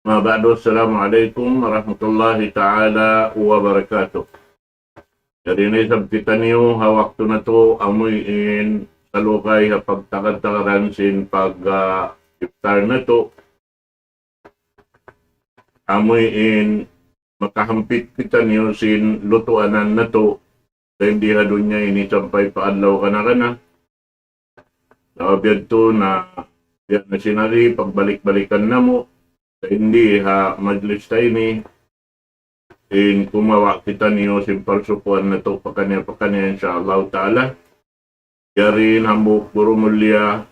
Mga ba'do, assalamualaikum warahmatullahi ta'ala wabarakatuh. Jadi na isang kita niyo, hawak to na to, amuyin, salukay, pagtakad-takaran sin iftar na to, amuyin, makahampit kita niyo sin lutuanan na to, sa hindi hadun niya inisampay paadlaw ka na. Nakabiyad to na, yan na sinari, pagbalik-balikan na mo, hindi ha majlis tayo ni in kumawa kita niyo simpal sukuan na to pakanya insyaallah ta'ala yarin hambuk guru mulia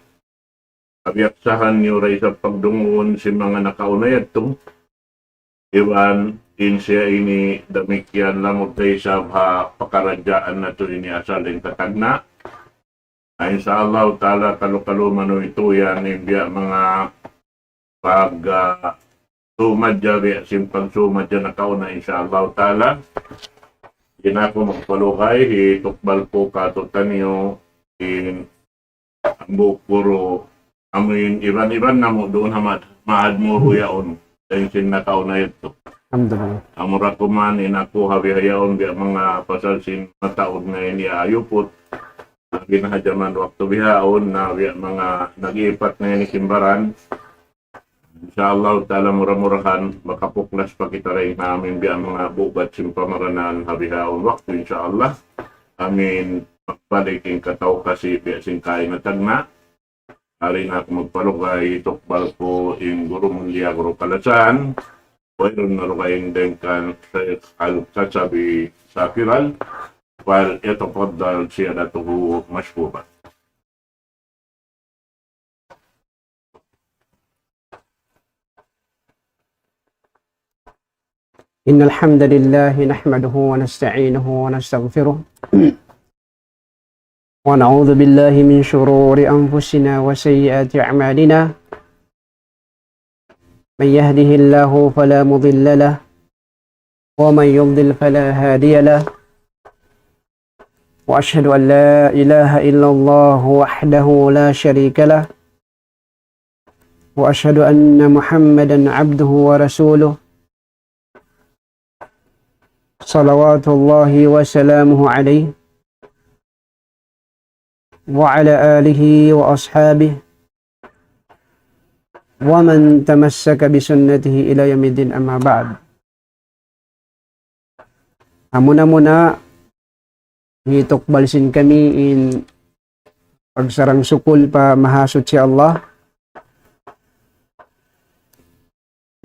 abiyaksahan niyo ray sa pagdungon si mga nakaunayad to iwan in siya ini damikyan lamot tayo sa pakaradyaan na to ini asalin katagna insyaallah ta'ala kalu-kalu manu ito yan ibiya mga pag sumadya, simpang sumadya na kauna insyaallah ta'ala. Yan ako magpalukay, hitukbal po katutan niyo, in ambuk puro, amin iban-iban na mo doon hamad, maad mo huyaon, dahil sin na kauna ito. Alhamdulillah. Amura kuman, inako habihayaon, biya mga pasalsin mataod na iniayupot, ginahadyaman waktu bihaon, na biya mga nag-iipat na inikimbaran, insyaallah ta'ala murah-murahan makapuklas pa kita rin namin biya mga bubat sim pamaranan habihaon waktu insyaallah amin magpaliking kataw kasi biya sing kain na tagna hari na ako magpalugay tukbal ko in guru mulia guru kalasan mayroon na lugaying dengkan al-kasabi sakiral while ito poddal siya datuhu mashkubat. إن الحمد لله نحمده ونستعينه ونستغفره ونعوذ بالله من شرور أنفسنا وسيئات أعمالنا من يهده الله فلا مضل له ومن يضلل فلا هادي له وأشهد أن لا إله إلا الله وحده لا شريك له وأشهد أن محمدا عبده ورسوله صلوات الله وسلامه عليه وعلى آله وأصحابه ومن تمسك بسنته إلى يوم الدين أما بعد. Muna hitukbalsin kami in pagsarang sukul pa mahasot si Allah.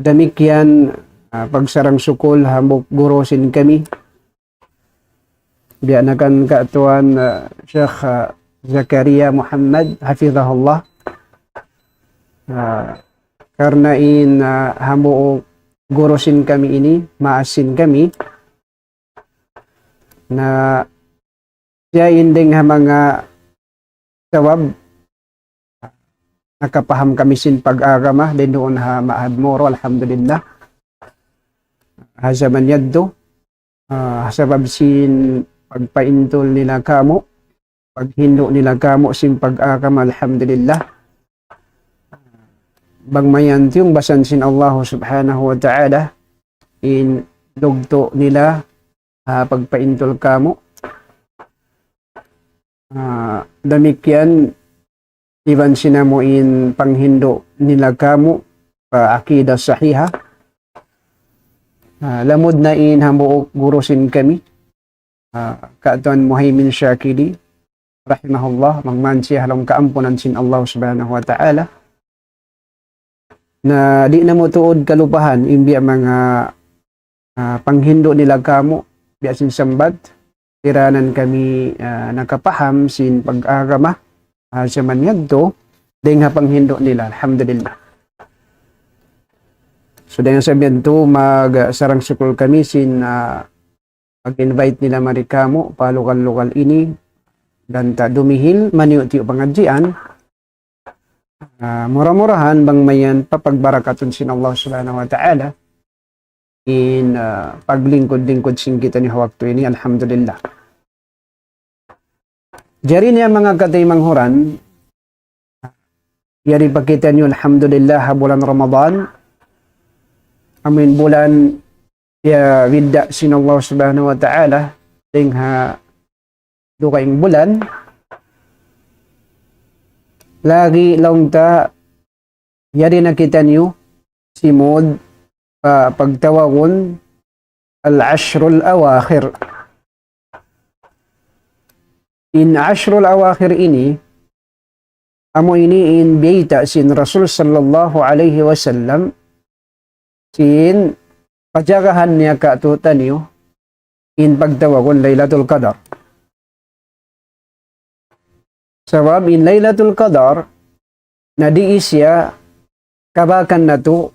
Demikian pagsarang sukul hambuk gurusin kami bianakan katuan Syekh Zakaria Muhammad hafizahullah karena in hambuk gurusin kami ini maasin kami na siya inding mga sawab nakapaham kami sin pag-agama din doon ha maadmoro alhamdulillah hasaman yaddo sabab sin pagpaintol nila kamo paghindo nila kamo sin pag-akam alhamdulillah bangmayan yung basan sin Allah subhanahu wa ta'ala in dugto nila pagpaintol kamo damikyan iban sinamo in panghindo nila kamo akida sahiha lamod na in hambuok gurusin kami kaatuan Muhaymin Shakili rahimahullah mangman siya halong kaampunan sin Allah subhanahu wa ta'ala na di na mo tuod kalupahan imbi mga panghindo nila kamo biya sin sambat tiranan kami nakapaham sin pag-agama sa manyagto ding ha panghindo nila alhamdulillah. So dengan sabihan to mag-sarang sukul kami sin mag-invite nila marikamo pa lokal-lokal ini dan ta dumihil maniyo-tiyo pangadjian murah-murahan bang mayan papagbarakaton sin Allah subhanahu wa ta'ala in paglingkod-lingkod sin kita ni waktu ini alhamdulillah. Jari niya mga kataymang huran yari pakita niyo alhamdulillah bulan Ramadan amin bulan ya widda sin Allah subhanahu wa ta'ala ting ha dukaing bulan lagi long ta yari nakita niyo simod pagtawagon al-ashrul awakhir. In ashrul awakhir ini amo ini in biyita sin Rasul sallallahu alaihi wasallam sin pajagahan niya katutan niyo in pagtawagon Laylatul Qadar. Sabab in Laylatul Qadar na di isya kabakan na to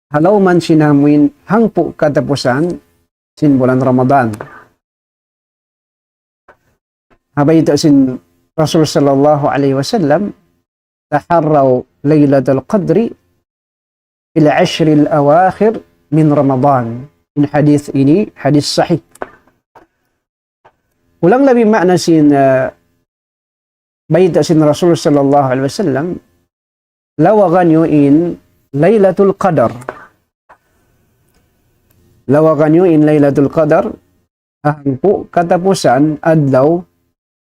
halaw man sinamuin hangpo katapusan sin bulan Ramadan. Habay ito sin Rasul sallallahu alaihi wasallam taharraw Laylatul Qadri ila ashril awakhir min Ramadan. In hadith ini, hadith sahih. Ulang labi makna sin bayita sin Rasul sallallahu alaihi wasallam lawagan nyo in Laylatul Qadar. Lawagan nyo in Laylatul Qadar hangpo katapusan adlaw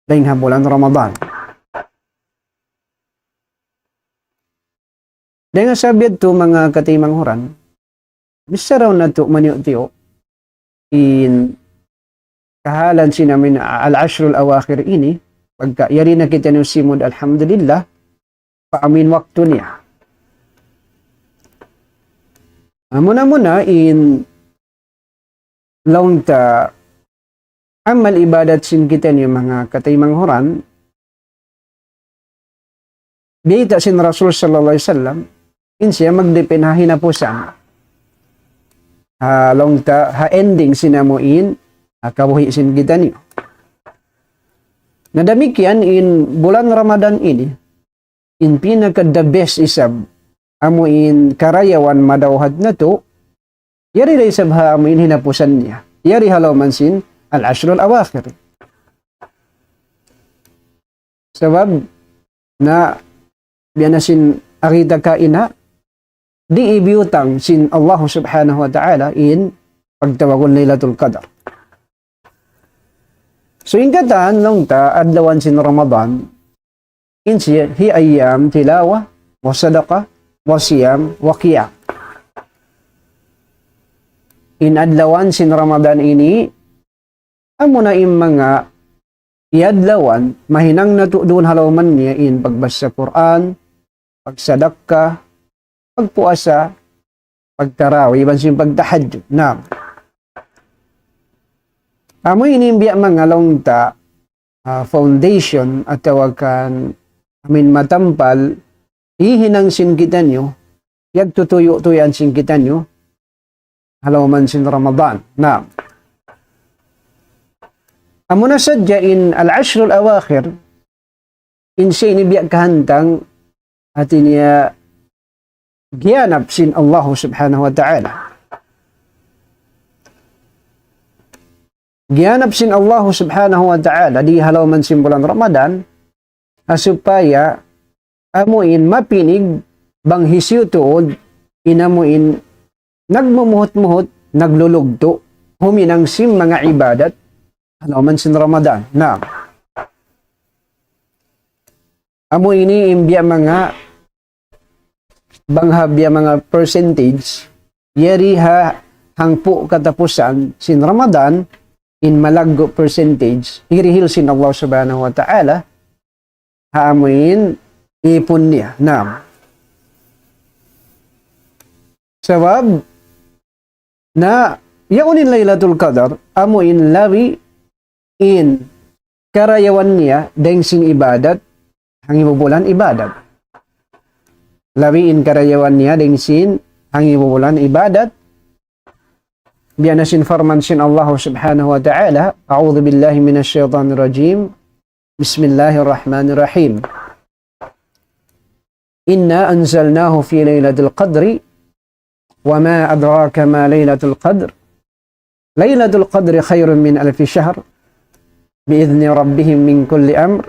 daing bulan Ramadan. Dengan sabiad to mga katimang huran, bisa raw na to manyo tiyo in kahalan sinamin al-ashrul awakhir ini, pagka yari na kita niyo simod alhamdulillah, paamin waktu niya. Muna-muna in laung ta amal ibadat sin kita niyo mga katimang huran, biyita sin Rasul sallallahu alaihi wasallam, in siya magdepen ha hinapusan. Long ta ha ending sinamuin kabuhi sin kita niyo. Nadamikian in bulan Ramadan ini, in pinaka the best isab amo in karayawan madawhad na to, yari ray isab ha amo in hinapusan niya. Yari halaw man sin al-ashrul awakhir. Sabab na biyanasin akita ka ina di ibiyutang sin Allah subhanahu wa ta'ala in pagtawagon Laylatul Qadar. So ingkatan long ta adlawan sin Ramadan in siya hi ayyam tilawa wa sadaqa wa siyam wa qiyam. In adlawan sin Ramadan ini amo na im mga iadlawan mahinang natudoon halaman niya in pagbasa Quran, pagsadaka, pagpuasa, pagtarawi, bansin pagtahajjud. Na amo inimbiya mga longta foundation at tawagan amin matampal ihinang sin kita nyo yag tutuyo-tuyan sin kita nyo halaman sin Ramadan. Na amo na sadya in al-ashrul awakhir in siya inibiyak kahantang at niya giyanap sin Allah subhanahu wa ta'ala. Giyanap sin Allah subhanahu wa ta'ala di halaw man sin bulan Ramadan asupaya amuin mapinig bang hisyu tuod inamuin nagmumuhot-muhot naglulugto huminang sim mga ibadat halaw man sin Ramadan. Na amo ini imbya mga banghabya mga percentage yari ha hangpo katapusan sin Ramadan in malaggo percentage hirihil sin Allah subhanahu wa ta'ala haamuin ipon niya. Na sabab na yaunin Laylatul Qadar amuin lawi in karayawan niya dahil sin ibadat ang ibubulan ibadat. Lawi in karayawan niya dahil sin ang ibubulan ibadat. Biyanasin farman sin Allah subhanahu wa ta'ala. A'udhu billahi minasyaitanir rajim. Bismillahirrahmanirrahim. Inna anzalnahu fi Laylatul Qadri wa ma adraka ma Laylatul Qadr. Laylatul Qadri khairun min alfi syahr biizni rabbihim min kulli amr.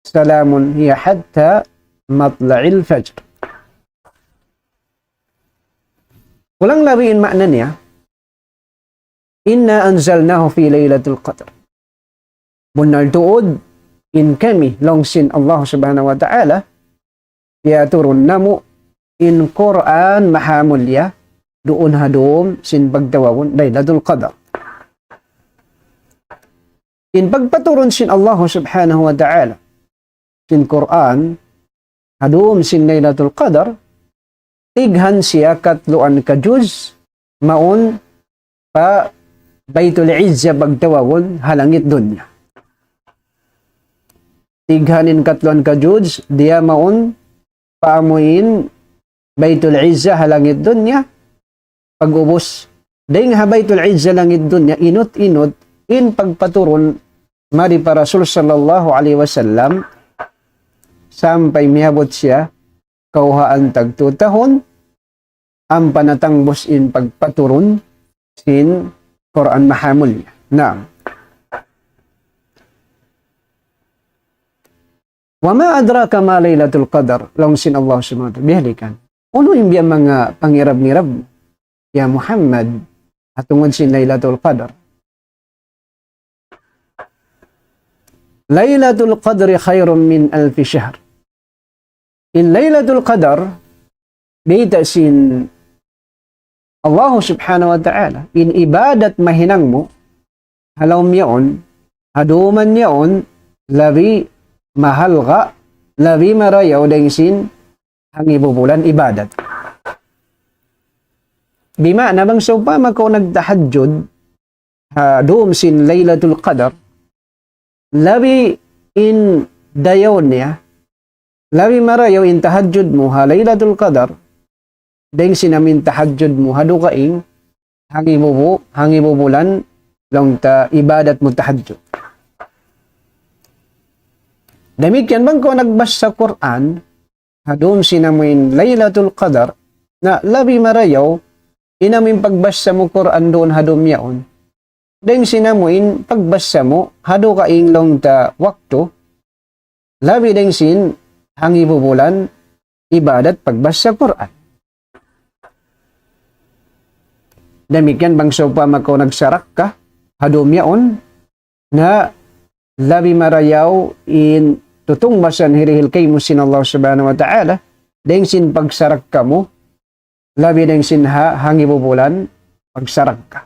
Salamun hiya hatta matla'il fajr. Walang labiin makna niya, inna anzalnahu fi laylatul qadr. Bunar tuod, in kami, longsin Allah subhanahu wa ta'ala, kaya turun namo, in Quran mahamulya, doon hadom, sin pagtawawon, laylatul qadr. In pagpaturon sin Allah subhanahu wa ta'ala, sin Quran, hadom sin laylatul qadr, tighan siya katluan ka juz, maon pa Baitul Izza pagtawawon, halangit dunya. Tighanin katluan ka juz, diya maon paamuin Baitul Izza halangit dunya, pag-ubos. Dahil nga Baitul Izza langit dunya, inot-inot, in pagpaturon, mari pa Rasul sallallahu alaihi wasallam, sampai miabot siya, kauhaan tagtutahon, ang panatangbos in pagpaturon, sin Quran mahamul. Naam. Wa ma adraka ma laylatul qadar, longsin Allah subhanahu wa ta'ala, bihalikan. Uno imbiya mga pangirab-ngirab, ya Muhammad, atungod sin laylatul qadar. Laylatul qadri khairum min alfi shahr. In laylatul qadar, dita sin Allah subhanahu wa ta'ala, in ibadat mahinang mo, halaw miyaon, haduman niyaon, labi mahal ka, labi marayaw dahil sin, ang ibubulan ibadat. Bima na bang so pa mako nagtahajjud, doon sin laylatul qadar, labi in dayaw niya, labi marayaw in tahajjud mo, ha laylatul qadar, dahil sinamin tahajjud mo, hado kaing, hangi bubulan, lang ta ibadat mo tahajjud. Demikian bang ko nagbas sa Quran, hadom sinamin laylatul qadar, na labi marayaw, inamin pagbasa mo Quran doon hadom yaon, dahil sinamuin pagbasa mo, hado kaing lang ta wakto, labi dahil sin, hangi bubulan, ibadat pagbasa Quran. Demikian bang so pa mako nagsarak ka, hadom yaon, na labi marayaw in tutong basan hirihil kay mo sin Allah subhanahu wa ta'ala, dahil sin pagsarak ka mo, labi dahil sin hangi bubulan, pagsarak ka.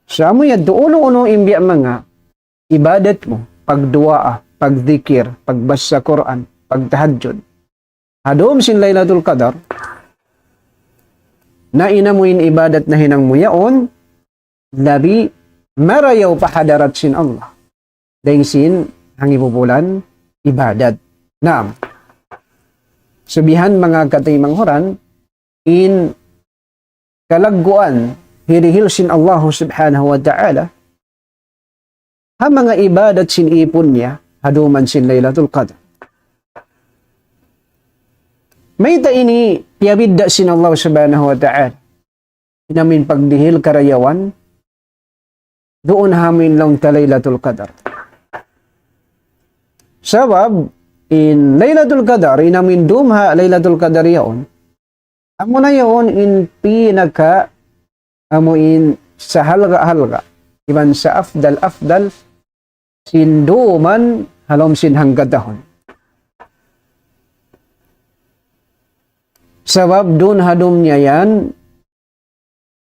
Sa mo yan, uno-uno imbiya mga ibadat mo, pagduaa, pagdikir, pagbasa Quran, pagtahajjud. Hadom sin laylatul qadar, na inamuin ibadat na hinang mo yaon, labi marayaw pahadarat sin Allah. Dahil sin, ang ibubulan, ibadat. Naam. Sabihan mga katimang horan, in kalagguan, hirihil sin Allah subhanahu wa ta'ala, ha mga ibadat sin ipon niya, haduman sin laylatul qadr. May ta ini, piyabidda sin Allah subhanahu wa ta'ala, inamin pagdihil karayawan, doon hamin lang ta laylatul qadr. Sabab, in laylatul qadar, inamin dumha laylatul qadar yaon, amo na yaon in pinaka, amo in sa halga-halga, iban sa afdal, sin duman, halom sin hanggadahon. Sabab, dun hadum niya yan,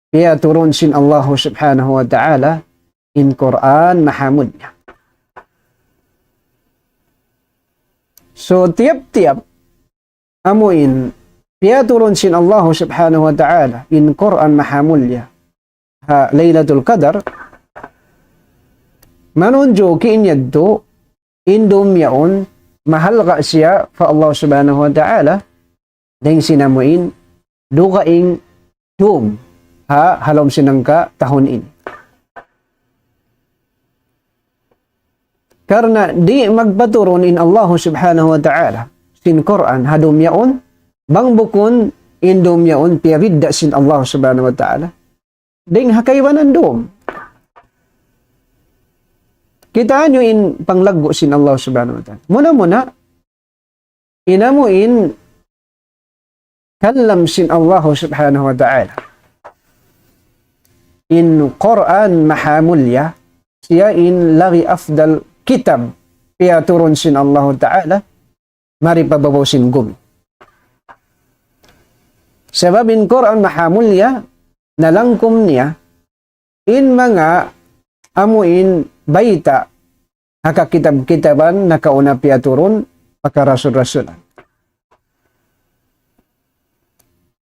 kaya turun sin Allah subhanahu wa ta'ala, in Quran mahamud niya. So, tiap-tiap, amuin, piyaturun sin Allah subhanahu wa ta'ala, in Quran mahamulya, ha laylatul qadar, manunjo kiinyaddo, indum yaon, mahal ka siya, fa Allah subhanahu wa ta'ala, dahil sinamuin, dukaing dum, ha halom sinangka tahon in. Karena di magpaturon in Allah subhanahu wa ta'ala sin Quran hadum yaon, bang bukon indum yaon piyabidda sin Allah subhanahu wa ta'ala, ding hakaywanan dum. Kita nyo in panglaggo sin Allah subhanahu wa ta'ala. Muna-muna, inamuin kallam sin Allah subhanahu wa ta'ala. In Quran mahamulya, siya in lagi afdal kitab, kaya turun sin Allah ta'ala, mari pababaw sin gumi. Sebab in Quran mahamulya, nalangkum niya, in mga amuin baita, haka kitab-kitaban nakauna piya turun, paka rasul-rasulan.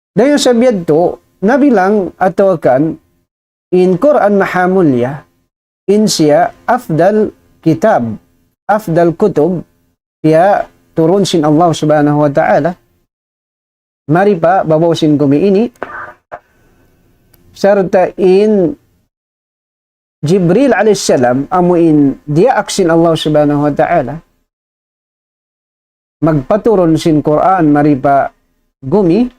Dahil sabiad to, nabilang atawakan, in Quran mahamulya, in siya afdal kitab, afdal kutub, piya turun sin Allah subhanahu wa ta'ala, mari pa babaw sin gumi ini, serta in Jibril alaihissalam amuin dia aksin Allah subhanahu wa ta'ala magpaturon sin Quran mari pa gumi,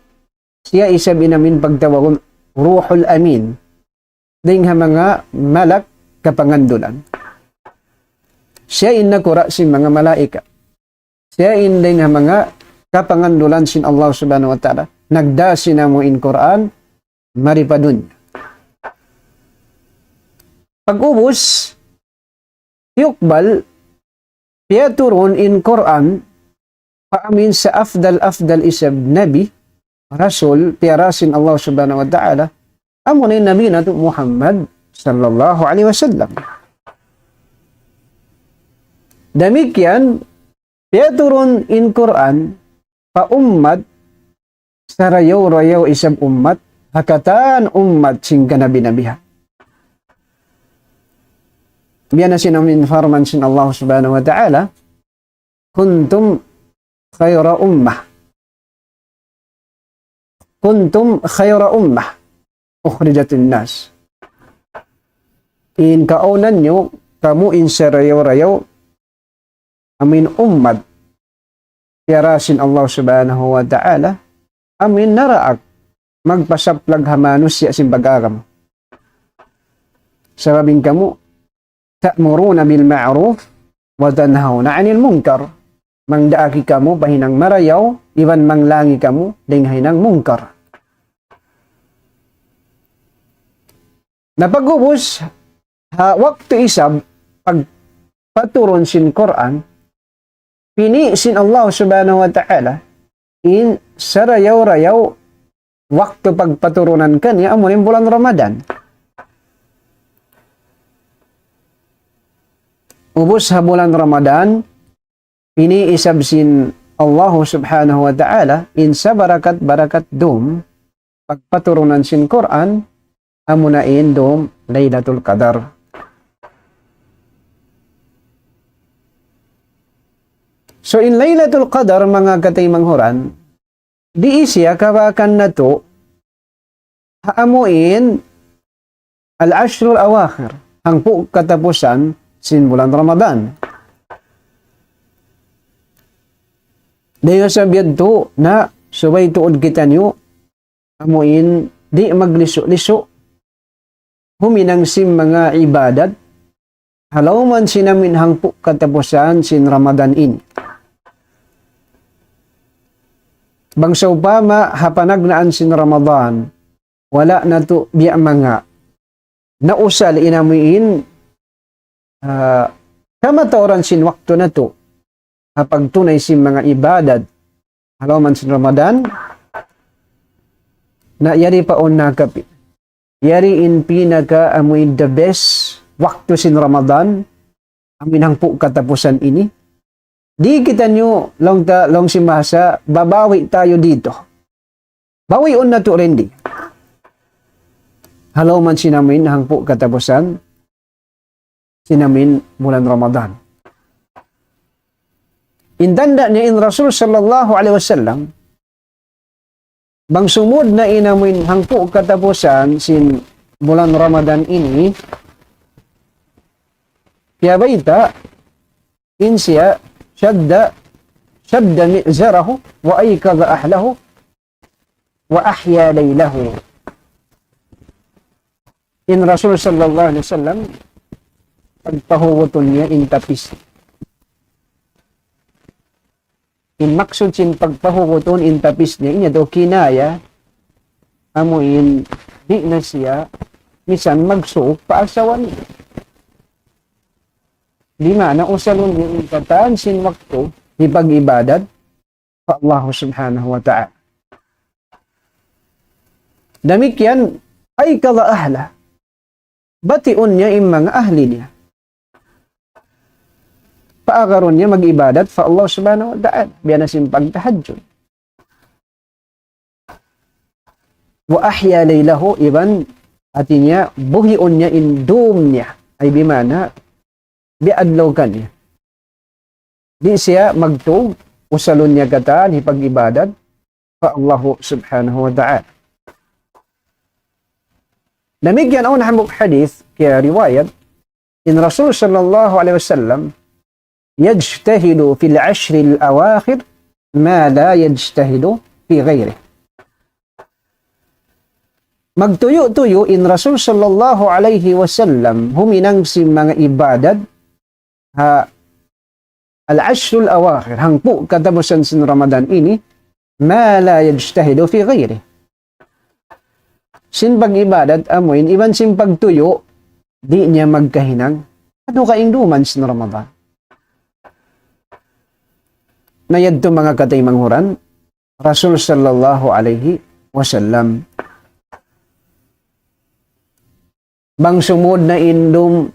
siya isab inamin pagtawagon Ruhul Amin ding mga malak kapangandulan. Siya in nakura sin mga malaika, siya in ding mga kapangandulan sin Allah subhanahu wa ta'ala nagda sinamo in Quran mari pa dun. Pag-ubos, yukbal, piya turun in Quran, paamin sa afdal isab nabi, rasul, piya rasin Allah subhanahu wa ta'ala, amunay nabi nato Muhammad sallallahu alaihi wasallam. Demikian, piya turun in Quran, paummat, sa rayaw-rayaw isab ummat, hakatan ummat sing kanabi-nabiha. Biyan na sinamin farman sin Allah subhanahu wa ta'ala, kuntum khayra ummah. Kuntum khayra ummah. Ukhrijatin nas. In kaunan nyo, kamu in sa rayaw-rayaw, amin ummad. Yarasin Allah subhanahu wa ta'ala, amin naraak, magpasaplag hamanus siya simbagagam. Sababing kamu, ta'muruna bil ma'ruf wa tanhauna 'anil munkar. Mangdaaki kamu bahinang marayaw, iban manglangi kamu dinghainang munkar. Napagubos waktu isab pagpaturon sin Quran, pini sin Allah subhanahu wa ta'ala in sarayaw-rayaw waktu pagpaturunan kanya amunin bulan Ramadan. Ubos ha bulan Ramadan, iniisab sin Allah subhanahu wa ta'ala in sa barakat-barakat dum, pagpaturunan sin Quran, amunain dum Laylatul Qadar. So in Laylatul Qadar, mga kataymanghuran, di isya kawakan na to, haamuin al-ashrul awakhir, ang po katapusan, sin bulan Ramadan. Dahil sabiad to na subay tuod kita nyo amuin di magliso-liso huminang sim mga ibadat halaw man sinamin hangpo katapusan sin Ramadan ini. Bangsaw pa hapanag sin Ramadan wala na to biya mga nausal inamuin kamataoran sin waktu na to kapag tunay sin mga ibadat halaman sin Ramadan na yari pa on nakapi yari in pinaka amoy the best waktu sin Ramadan amin hang po katapusan ini di kita nyo long si masa babawi tayo dito bawi on na to rin di halaman sinamin hang po katapusan sinamin bulan Ramadan. Intanda niya in Rasul sallallahu alaihi wasallam bang sumud na inamin hangpo katapusan sin bulan Ramadan ini kaya baita in siya shadda mi'zarahu wa aykadha ahlahu wa ahya laylahu. In Rasul sallallahu alaihi wasallam pagpahuwaton niya in tapis. in maksud sin pagpahukuton in tapis niya, inya daw kinaya, amo in di na siya, misan magsuok paasawan niya. Di na usalon yung kataan sin wakto, di pag-ibadat, pa Allah subhanahu wa ta'ala. Demikian, ay kala ahla. Bation niya yung mga ahli niya. Paagaron niya mag-ibadat fa Allah subhanahu wa ta'ala. Biya na sin pagtahadjud. Wa ahya laylahu iban atinya buhion niya indum niya. Ay bimana, biadlaw ka niya. Di siya magtug, usalon niya kataan, hipag-ibadat fa Allah subhanahu wa ta'ala. Namigyan ako na hadith kaya riwayat in Rasul sallallahu alaihi wasallam yajtahidu fil ashri al-awakhir ma la yajtahidu fi ghairi. Magtuyo-tuyo in Rasul sallallahu alaihi wasallam huminang si mga ibadat ha al-ashru al-awakhir hangpo katapusan sin Ramadan ini ma la yajtahidu fi ghairi. Sin pag-ibadat amoin, iban sin pagtuyo, di niya magkahinang. Ano kainduman sin Ramadan? Nayad to mga katay manghuran, Rasul sallallahu alaihi wasallam. Bang sumod na indum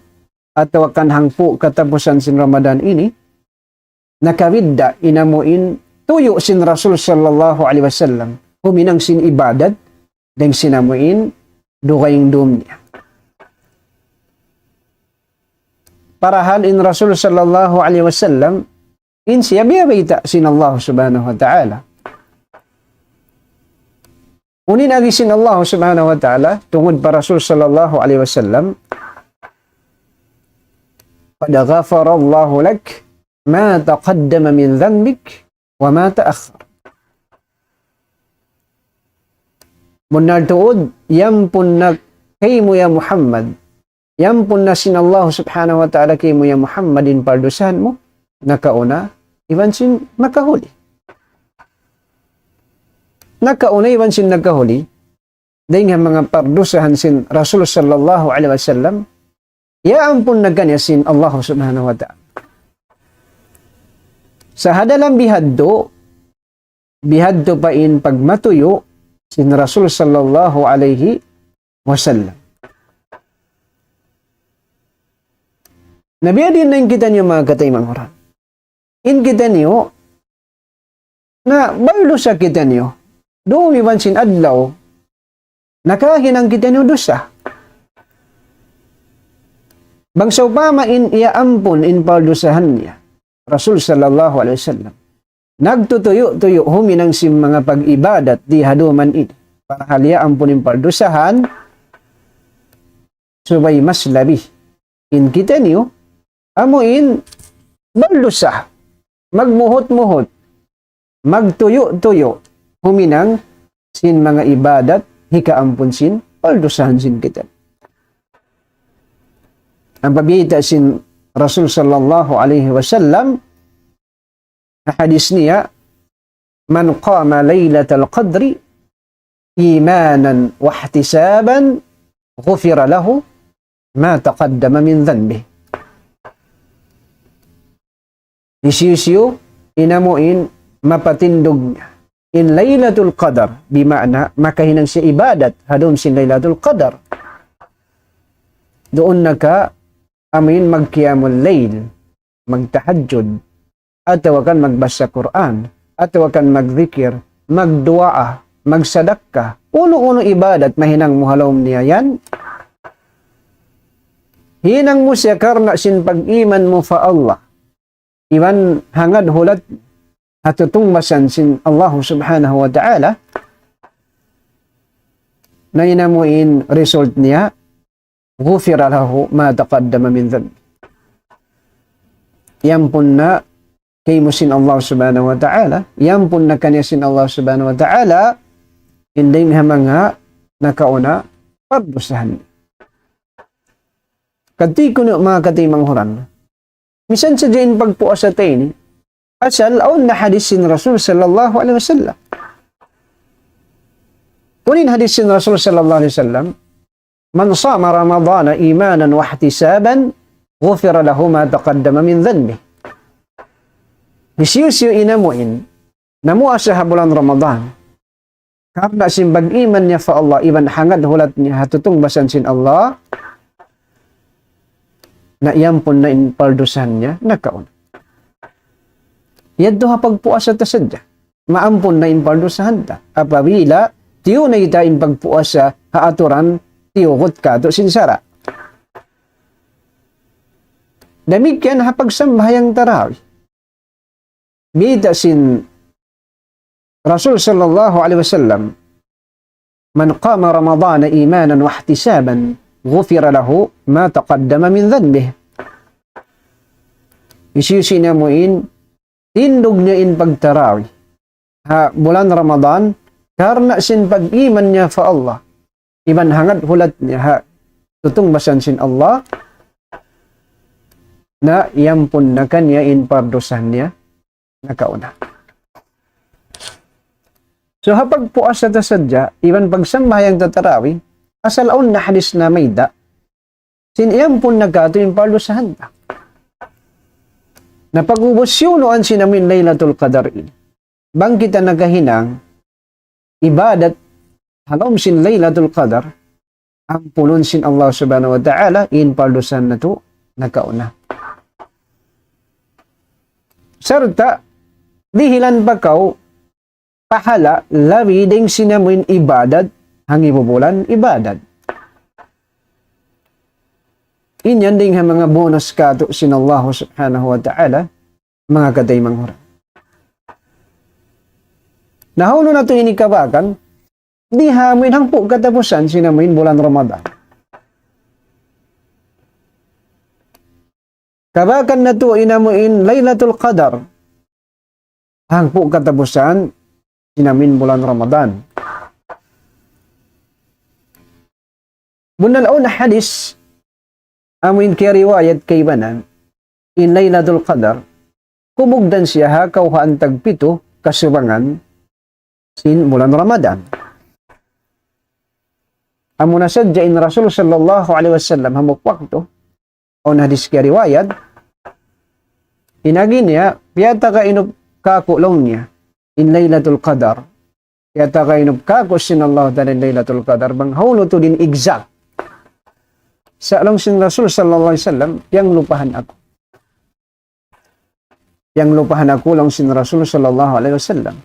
at wakan hangpo katapusan sin Ramadan ini, nakawidda inamuin tuyo sin Rasul sallallahu alaihi wasallam, huminang sin ibadat, deng sinamuin dukayong dum niya. Parahal in Rasul sallallahu alaihi wasallam in siya biyabita sin Allah subhanahu wa ta'ala. Unin agi sin Allah subhanahu wa ta'ala tungod pa Rasul sallallahu alaihi wasallam qad ghafara Allah lak ma taqaddama min dhanbik wa ma ta'akhkhar. Munar tuod, yampun na kay mo ya Muhammad. Yampun na sin Allah subhanahu wa ta'ala kay mo ya Muhammad in pardusahan mo. Nakauna, iban sin nakahuli. Nakauna, iban sin nakahuli. Dahil nga mga pardusahan sin Rasul sallallahu alaihi wasallam. Ya ampun na kanya sin Allah subhanahu wa ta'ala. Sa hadalang bihaddo pa in pagmatuyo, sin Rasul sallallahu alaihi wasallam. Nabiya din na kita niyo mga katay manghuran. In kita niyo, na baylo sa kita niyo, doon iwan sin adlaw, nakahinang kita niyo dosa. Bangsaw pa in iya ampun in paldusahan niya, Rasul sallallahu alaihi wasallam. Nagtutuyo-tuyo huminang sim mga pag-ibadat di haduman ini. Para halya ampunin pardusahan, subay mas labih. In kita niyo, amuin, baldusa, magmuhot-muhot, magtuyo-tuyo, huminang sin mga ibadat, hikaampun sin, pardusahan sin kita. Ang pabiyita sin Rasul sallallahu alaihi wasallam, hadis niya, man qama laylatal qadri imanan wa ihtisaban ghufira lahu ma taqaddama min dhanbi. Isisiyo inamuin mapatindog niya in laylatul qadar bimana makahinang siya ibadat hadum sin laylatul qadar. Doon naka amin magqiyamul layl, magtahajjud, ataw kan magbasa Quran, ataw kan magzikir, magduaa, magsadakka, uno-uno ibadat mahinang muhalom niya yan. Hinang mo siya karna sin pag-iman mo fa Allah. Iwan hangad hulat hatutungmasan sin Allah subhanahu wa ta'ala na inamuin result niya, ghufira lahu ma taqaddama min dhanbi. Yampun na kay mo sin Allah subhanahu wa ta'ala, yampun na kanya sin Allah subhanahu wa ta'ala, hindi nga mga nakauna, pardusahan. Kati ko mga katimang huran, misan sa dyan pagpuas sa tayo, asal aun na hadis sin Rasul sallallahu alaihi wasallam. Kunin hadis sin Rasul sallallahu alaihi wasallam, man sama Ramadana imanan wa ihtisaban, ghufira lahu ma taqaddama min dhanbi. Bisiyo inamuin, namua sa bulan Ramadan, karena simbag iman niya fa Allah, iban hangad hulat niya hatutong basan sin Allah, na iyampon na inpardusan niya, nakaon. Yaddo ha pagpuasa ta sadya, maampon na inpardusahan ta. Apabila, tiyo na ita in pagpuasa, haaturan, tiyukot ka to sinsara. Damigyan ha pagsambahayang tarawih. Bida sin Rasul sallallahu alaihi wasallam, man qama Ramadana imanan wa ihtisaban, ghufira lahu ma taqaddama min dhanbih. Isiyusin na mo tindog niya in pagtarawih. Ha, bulan Ramadan, karena sin pag-iman niya fa Allah. Iban hangad hulat niya ha, tutong basan sin Allah, na yampun na kanya in pardosan niya, nakauna. So hapag puasa ta sadya, iban pagsambayang tatarawi, asal aun na hadis na may da, siniyampun na ka ito yung pardosahan ta. Napag-ubos yunuan sinamin Laylatul Qadar in. Bang kita nagahinang, ibadat halom sin Laylatul Qadar, ang punon sin Allah subhanahu wa ta'ala, in pardosan na to, nakauna. Serta, dihilan bakaw, pahala, labi ding sinamin ibadat, hangi bubulan, ibadat. Inyan ding mga bonus kato sin Allah subhanahu wa ta'ala, mga katay manghura. Nahulo na ito inikabakan, di hamin hangpo katapusan sinamin bulan Ramadan. Kabakan na ito inamuin Laylatul Qadar, hangpo katapusan sinamin bulan Ramadan. Bunalaw na hadis, amuin kay riwayat kay banan, in Laylatul Qadar, kumugdan siya ha, kauhaan tagpito, kasubangan, sin bulan Ramadan. Amo na sadya in Rasul sallallahu alaihi wasallam, hamuk wakto, o na hadis kay riwayat, inagi niya, piyata ka inub kakulong niya, in Laylatul Qadar, piyata ka inub kakos sin Allah ta'ala in Laylatul Qadar, bang haulo to din exact, sa along sin Rasul sallallahu alaihi wasallam, yang lupahan ako. Yang lupahan ako lang sin Rasul sallallahu alaihi wasallam.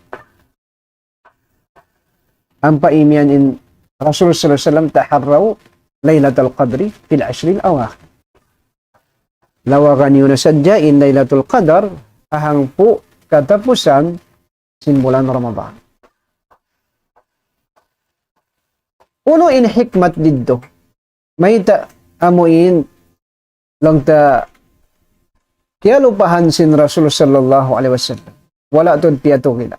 Ang paimian in Rasul sallallahu alaihi wasallam taharraw Laylatul Qadri fil 20 awakhir. Lawakan yun na sadya in Laylatul Qadar, ahang po katapusan sin bulan Ramadan. Uno in hikmat dito, may amuin lang ta kaya lupahan sin Rasul sallallahu alaihi wasallam. Wala to piyato kila.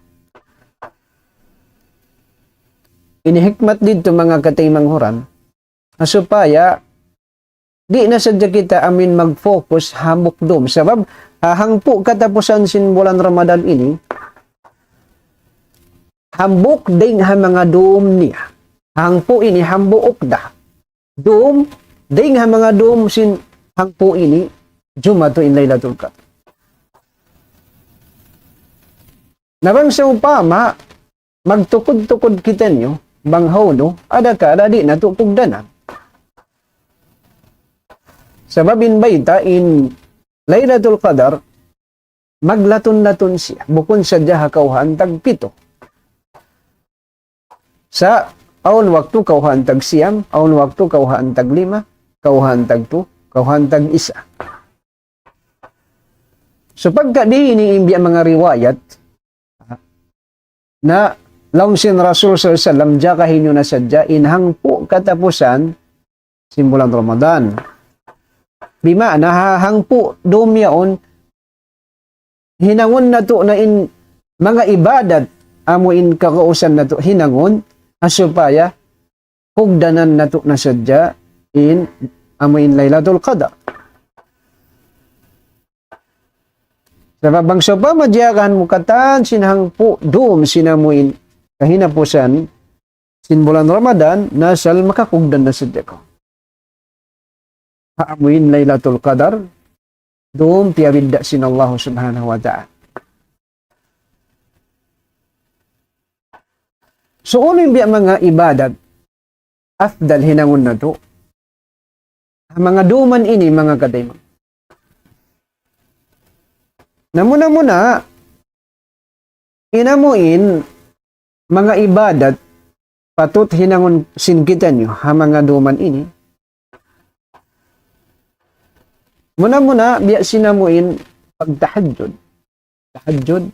Inihikmat dito mga katay manghuran, supaya di na sadya kita amin mag-focus hamok dom. Sabab hangpo katapusan sin bulan Ramadan ini, hambok ding ha mga dom niya. Hangpo ini hambo okda. Dom ding ha mga dom sin hangpo ini, Jumato in Laylatul Qadar. Nabang sa upama, magtukod-tukod kita nyo, banghaw no, ada ka, di na tukugdanan. Sababin baita in Laylatul Qadar, maglaton-laton siya, bukon sa diya kauhan tagpito. Sa aon waktu kauhan tag siyam, aon waktu kauhan tag lima, kauhan tag tu, kauhan tag isa. So pagka di iniimbya mga riwayat na laong sin Rasul sallallahu alaihi wasallam jakahin nyo na sadya inhang po katapusan simbulan Ramadan. Bima na hang po dumyaon hinangon na to na in mga ibadat amo in kakausan na to hinangon asupaya hugdanan na to na sadya in amo in Laylatul Qadar. Sa bangsa pa madyakan mo katan sinhang po doom sinamuin kahinapusan sin bulan Ramadan nasal makakugdan na sadya ko. Haamuin Laylatul Qadar doom tiabidda sin Allah subhanahu wa ta'ala. So, ulo yung mga ibadat, afdal hinangon na to. Ang mga duman ini, mga kadayman. Namuna-muna, inamuin, mga ibadat, patut hinangon singkitan nyo, ang mga duman ini. Muna-muna, biya sinamuin, pagtahadjud. Tahadjud,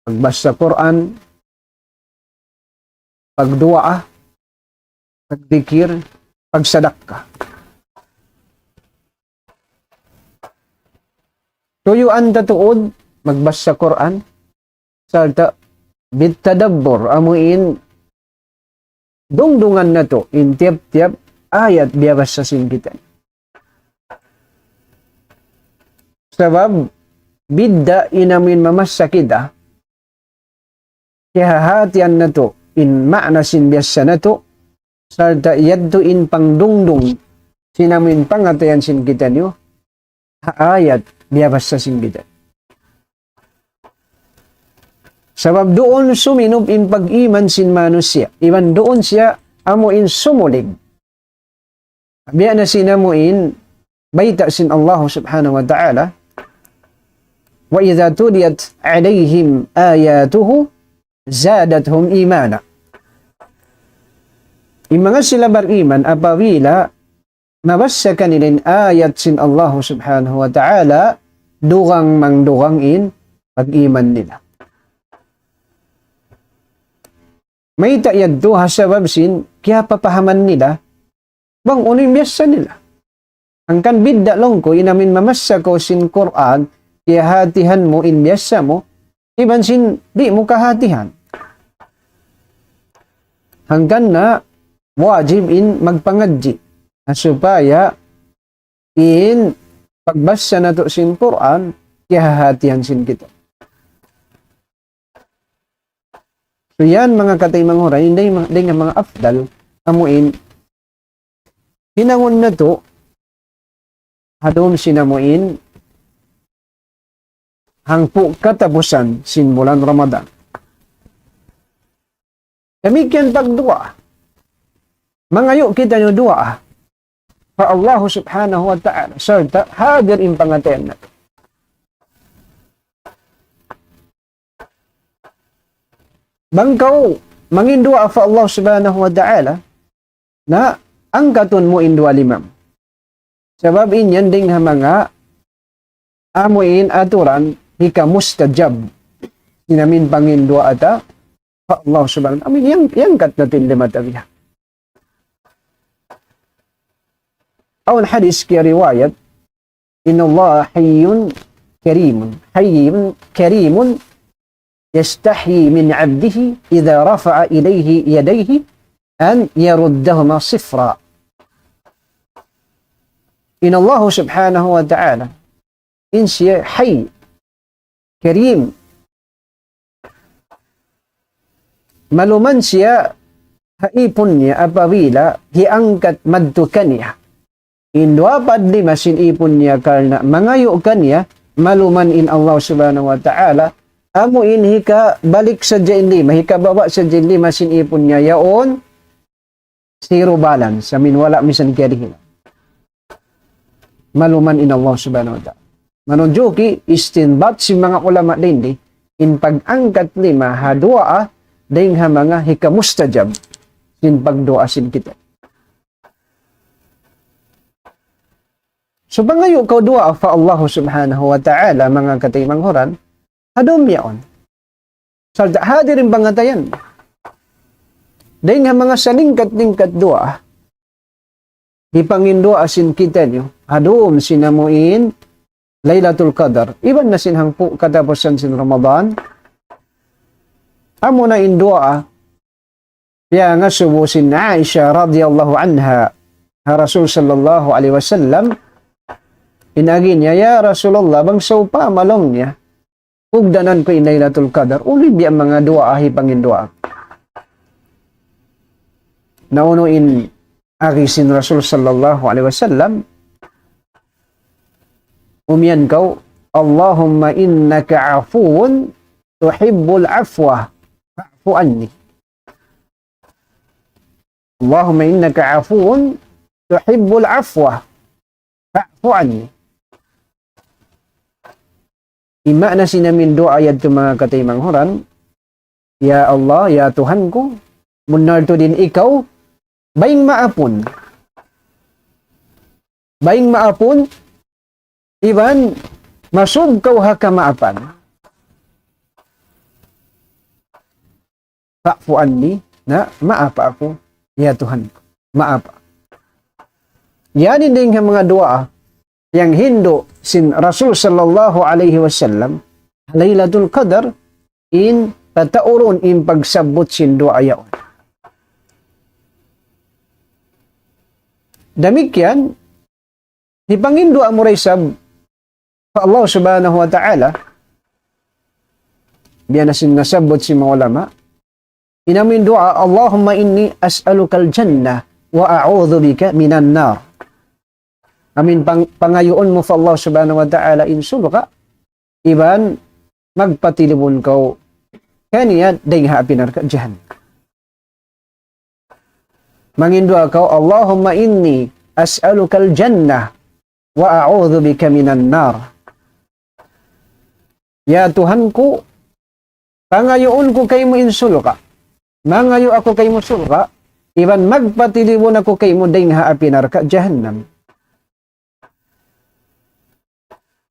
pagbasa Quran, pagduwa, pagdikir, pagsadaka. Tuyuan tatuod, magbasa Quran, sarta bitadabbur, amuin, dungdungan na to, in tiap-tiap, ayat biyabas sa singgitan. Sabab, bidda inamin mamasakida, kihahatian na to, in makna sin biasa na to, sarta yadto in pangdungdung, sinamin pangatayan sin kita nyo, ayat biyabas sa sin kita. Sabab doon suminob in pag-iman sin manusia, iban doon siya amo in sumulig. Biya na sinamuin, baita sin Allah subhanahu wa ta'ala, wa idha tuliyat alayhim ayatuhu, zadathum imana. Yung mga sila beriman, apabila mabasa kanilin ayat sin Allah subhanahu wa ta'ala, dugang mangdugangin pag-iman nila. May tayad to hasabab sin, kaya papahaman nila, bang uno'y miyasa nila. Ang kan bidda long ko, inamin mamasa ko sin Quran, kaya hatihan mo, in miyasa mo, iban sin, di mo kahatihan. Hanggang na, wajib in magpangadji supaya in pagbasa na to sin Quran kihahatihan sin kita. So yan mga kataymang huray, hindi nga mga afdal amuin hinangon na to hadom sinamuin hangpo katapusan sin bulan Ramadan. Demikian pagdua. Mangayo kita nyo dua pa Allah subhanahu wa ta'ala sarta hadir in pangatayan na to. Bangkaw mangin dua pa Allah subhanahu wa ta'ala na angkaton mo in dua limam. Sabab inyan ding mga amuin aturan hika mustajab sinamin pangin dua ata pa Allah subhanahu wa ta'ala. Amin yang kat natin lima tabiha. أو الحديث كرواية إن الله حي كريم يستحيي من عبده إذا رفع إليه يديه أن يردهما صفرا. إن الله سبحانه وتعالى إنسي حي كريم maluman siya haipon niya apabila hiangkat madto kaniya. Indwa padli masin ipon niya karna mangayo kaniya maluman in Allah subhanahu wa ta'ala amo in hika balik sa jainli mahika bawa sa jainli masin ipon niya yaon zero balance amin wala misan kerihin maluman in Allah subhanahu wa ta'ala. Manunjuki istinbat si mga ulama din in pag-angkat lima hadua ding ha mga hika mustajab sin pagdoa sin kita. So bangayo ka dua fa Allah subhanahu wa ta'ala mga kataymang huran, hadom yaon. So hadirin bangatayan. Dahil nga mga salingkat-lingkat dua, ipangindua asin kita nyo, hadom sinamuin Laylatul Qadar. Iban na sinhang po katapusan sin Ramadan. Amo na indua, kaya nga subusin Aisha radiyallahu anha, ha Rasul sallallahu alaihi wasallam, Inagi niya, ya Rasulullah, bang pa malong niya, ugdanan ko in Laylatul Qadar, uli biya mga dua ahi pangindua. Naunuin agisin Rasul sallallahu alaihi wasallam, umiyan kau, Allahumma innaka afuun tuhibbul afwa fa'fu anni. Allahumma innaka afuun tuhibbul afwa fa'fu anni. Ima na sinamin doa yad to mga kataymang horan, ya Allah, ya Tuhan ko, munar to din ikaw, baing maapun. Baing maapun, iban, masub kau haka maapan. Fa'fu anni, na maapa ako, ya Tuhan ko, maapa. Yan din ang mga doa yang Hindu sin Rasul sallallahu alaihi wasallam Laylatul Qadar in tatauron in pagsabot sin doa yaon. Demikian di pangindo amuray sab Allah subhanahu wa ta'ala biya na sin nasabot si mga ulama inamin doa Allahumma inni as'alukal jannah wa a'udhu bika minan nar. Amin pangayoon mo sa Allah subhanahu wa ta'ala insulo ka, iban magpatilibon ko kaniya dayha apinar ka jahan. Mangindua ka, Allahumma inni as'alukal jannah wa a'udhu bika minan nar. Ya Tuhan ko, pangayoon ko kay mo insulo ka, mangayo ako kay mo sulo ka, iban magpatilibon ako kay mo dayha apinar ka jahannam.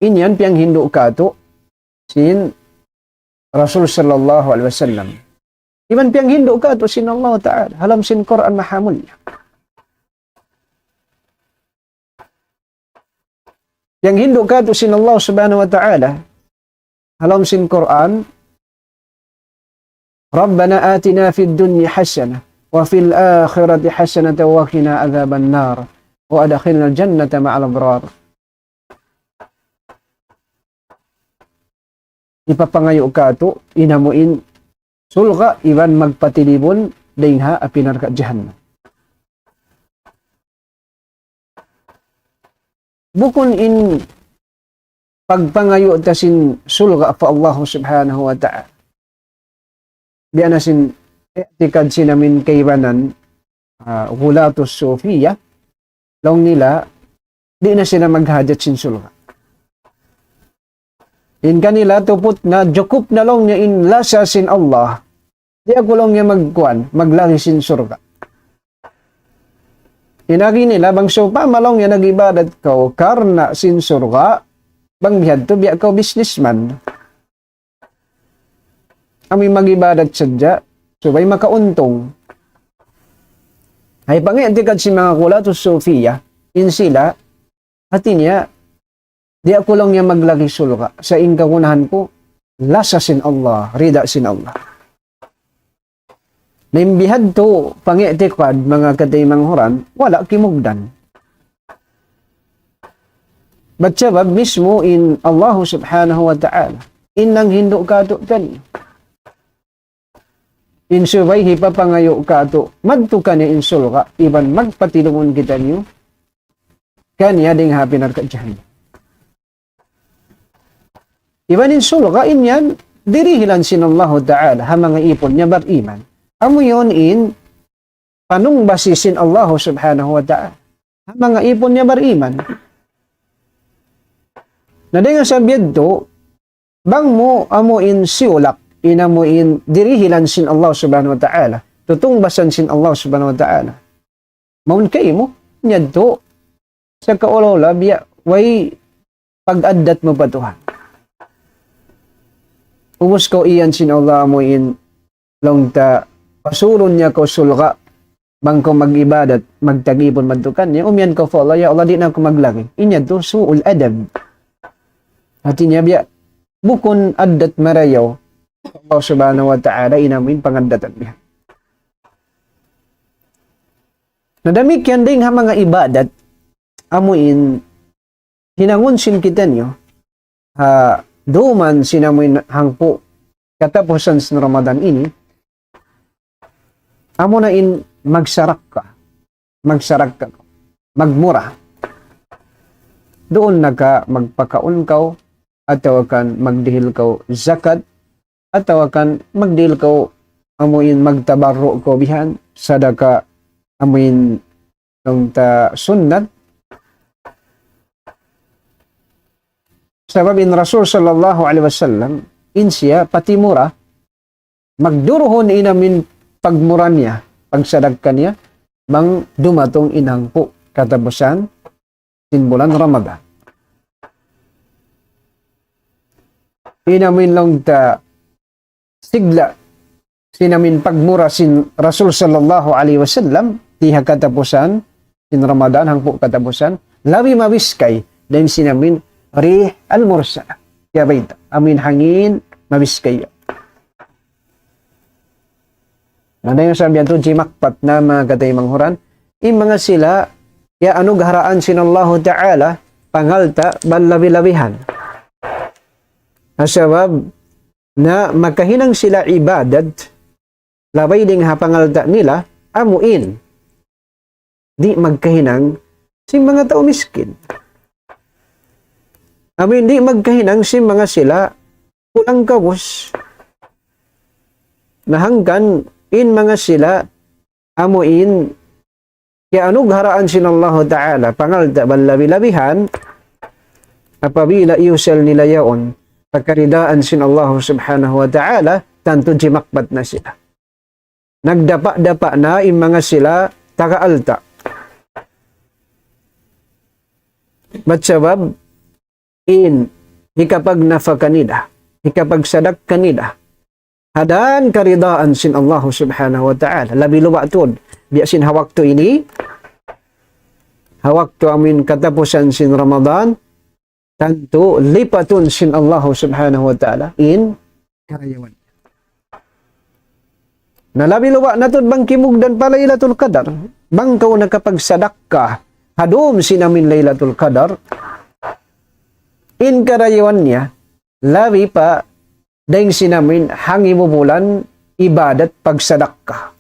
Inyan piyang Hindu kato sin Rasul sallallahu alaihi wasallam. Iban piyang Hindu kato sin Allah Ta'ala. Halam sin Quran mahamul. Yang Hindu kato sin Allah subhanahu wa ta'ala. Halam sin Quran. Rabbana atina fid dunya hasanah wa fil akhirati hasanah wa qina adzaban nar wa adkhilna al-jannata ma'al abrar. Ipapangayo ka to, inamuin sulga, iban magpatilibon, dayha apinar ka jahanam. Bukon in pagpangayo tasin sulga pa Allah subhanahu wa ta'ala. Biya na sin etikad sinamin kaybanan, gulatos Sofiya, long nila, di na sila maghadят sin sulga. In kanila tupot na jukup na long niya in lasa sin Allah. Di ako long niya maglari sin surga. Inagi nila bang so pa malong niya nagibadat ko karna sin surga bang bihad to biya ko businessman. Ami magibadat sadya subay makauntong. Ay pangiantikad si mga kulatos Sofiya in sila hati niya di ako lang niya maglagi sulga. Sa ingkagunahan ko, lasa sin Allah, rida sin Allah. Naimbihad to, pangitikad, mga kataymang horan, wala kimugdan. Ba't sabab mismo in Allah subhanahu wa ta'ala, inang Hindu kato kani. In subay hipapangayo kato, madto kani in sulga, iban magpatilungon kita niyo, kanya ding hapinar ka dyan. Ibanin sulga inyan, dirihilan sin Allah Ta'ala, ha mga ipon niya bariman. Amo yun in, panung basisin Allah Subhanahu wa Ta'ala, ha mga ipon niya bariman. Nadenga sabiad to, bang mo amo in siulak, inamo in dirihilan sin Allah Subhanahu wa Ta'ala, tutungbasan sin Allah Subhanahu wa Ta'ala. Maun kayo mo, niyad to, sa kaolola, biya, way pag-addat mo pa Tuhan. Umus ko iyan sin Allah mo in long ta pasuron niya ko sulga bang ko mag-ibadat magtagipon madtukan niya umyan ko fa Allah ya Allah di na ko maglagi inya to suul adab hati niya biya bukon addat marayaw Allah subhanahu wa ta'ala inamin pangaddatan niya. Nadamik yan ding ha mga ibadat amuin hinangunsin kita niyo, duman sinamoy hangpo katapusan sa Ramadan ini, amo na magsarak ka, magmura. Doon naka magpakaon ka, ataw kan magdihil ka zakat, ataw kan magdihil ka amuin magtabarro ko bihan, sadaka amuin nung ta sunnat. Sabab in Rasul sallallahu alaihi wasallam, siya pati mura, magduruhon inamin pagmura niya, pagsadagkan niya, bang dumatong inang po katapusan sin bulan Ramadan. Inamin lang ta sigla sinamin pagmura sin Rasul sallallahu alaihi wasallam tiha katapusan sin Ramadan hangpo katapusan labi mabiskay dan sinamin rih al-mursa ya bait amin hangin mabiskay. Nana yung sabi ato jimakpat na mga katay manghuran mga sila ya anugaraan sin Allah Ta'ala pangalta balabi-labihan. Asabab na makahinang sila ibadat labay ding hapangalta nila amuin. Di magkahinang si mga tao miskin. Amin di magkahinang si mga sila kulang kawos. Nahanggan mga sila amuin kaya anugaraan sin Allah Ta'ala pangalta balabi-labihan apabila iusal nila yaon pagkaridaan sin Allah Subhanahu wa Ta'ala tanto jimakbat na sila. Nagdapa-dapa na mga sila takaalta. Matsabab hikapag nafa kanida, hikapag sadak kanida, hadan karidaan sin Allah Subhanahu wa Ta'ala. Labi luwatod, biasin hawak to ini, hawak to amin katapusan sin Ramadan, tanto lipatun sin Allah Subhanahu wa Ta'ala karayawan. Nalabi luwa natod bang kimugdan pa Laylatul Qadar, bang kaw nakapagsadak ka, hadum sinamin Laylatul Qadar, karayawan niya, labi pa dahil sinamin hangi mo bulan ibadat pagsadak ka.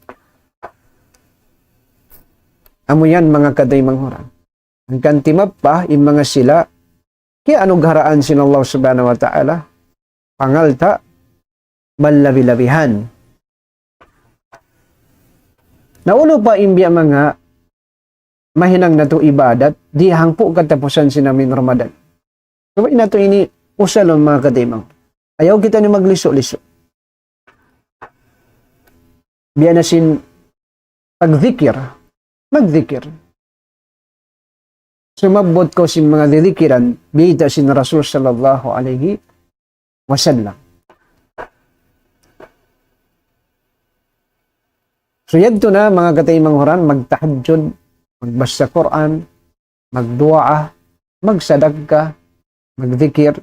Amo yan mga kaday manghuran. Ang kantimap pa, mga sila, kaya anugaraan sin Allah Subhanahu wa Ta'ala, pangalta, balabi-labihan. Naulo pa imbya mga mahinang na to ibadat, di hangpo katapusan sinamin Ramadan. So, na to ini, usalon mga kadimang. Ayaw kita ni magliso-liso. Biya na sin pagzikir, magzikir. Sumabot ko sin mga dizikiran, bita sin Rasul sallallahu alaihi wasallam. So yadto na mga katay manghuran, magtahajjud, magbasa Quran, magdu'a, magsadagka, magzikir.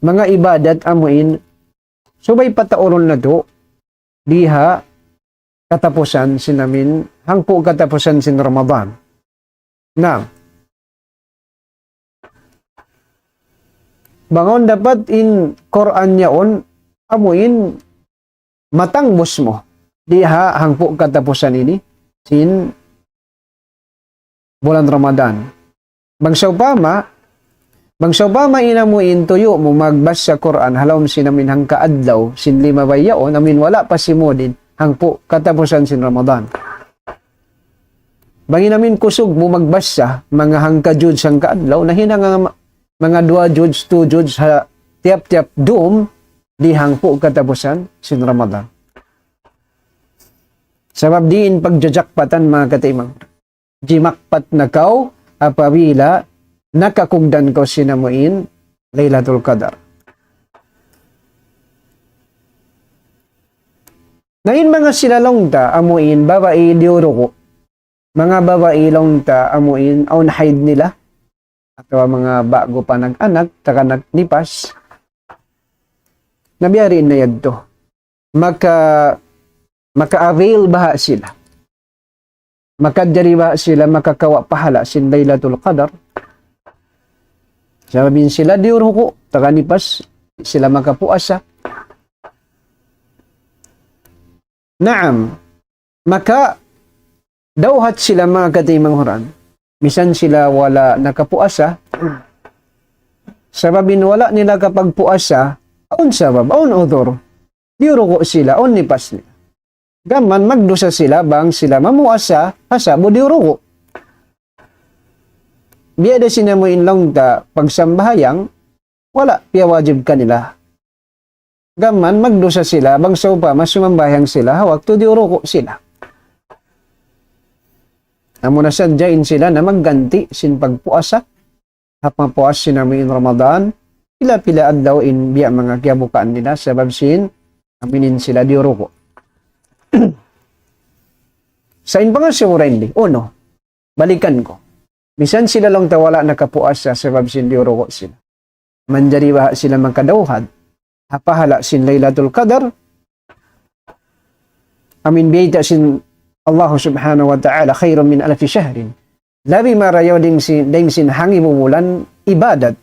Mga ibadat amuin, subay patauron na to, diha katapusan sinamin, hangpo katapusan sin Ramadan. Na, bangon dapat in Quran yaon, amuin, matangbos mo, diha hangpo katapusan ini, sin bulan Ramadan. Bangsaw pa inamuin tuyo mo magbasa Quran halawm sinamin hang kaadlaw sin 5 bayaon amin wala pa si mo din hangpo katapusan sin Ramadan. Bangin namin kusog mo magbasa mga hangka jud sang kaadlaw nahina nga mga 2 juds 2 juds ha tiap-tiap dum di hangpo katapusan sin Ramadan. Sabab diin pagjajakpatan mga katimang. Jimakpat na kaw apabila nakakugdan ko sinamuin Laylatul Qadar. Nain mga silalong ta amuin babae diuro ko. Mga babae long ta amuin on hide nila atau mga bago pa nag-anak taka nagnipas. Nabiyari na yadto. Maka-avail baha sila. makadjari ba sila makakawa pahala sin Laylatul Qadar? Sabihin sila diuruko, takanipas sila makapuasa. Naam, maka dawhat sila mga katimanghuran. Misan sila wala nakapuasa, sababin wala nila kapag puasa, aun sabab, aun udhur. Diuruko sila, aun nipas nila. Gaman magdusa sila bang sila mamuasa hasabo diuruko. Biada sinamo inlong ta pagsambahayang wala piya wajib kanila. Gaman magdusa sila bang saupa masumambahayang sila hawak to diuruko sila. Amo na sadyain sila na magganti sin pagpuasa. Hapang puas sinamo in Ramadan, pila-pila adlaw in biya mga kiyabukaan nila sabab sin aminin sila diuruko. Sa inpangasura hindi, uno, balikan ko. Bisan sila lang tawala nakapuasa sabab sin diuruko sila. Manjari ba sila magkadawhad, hapahala sin Laylatul Qadar, amin biyita sin Allah subhanahu wa ta'ala khairum min alfi syahrin. Labi marayaw ding sin hangi bumulan ibadat.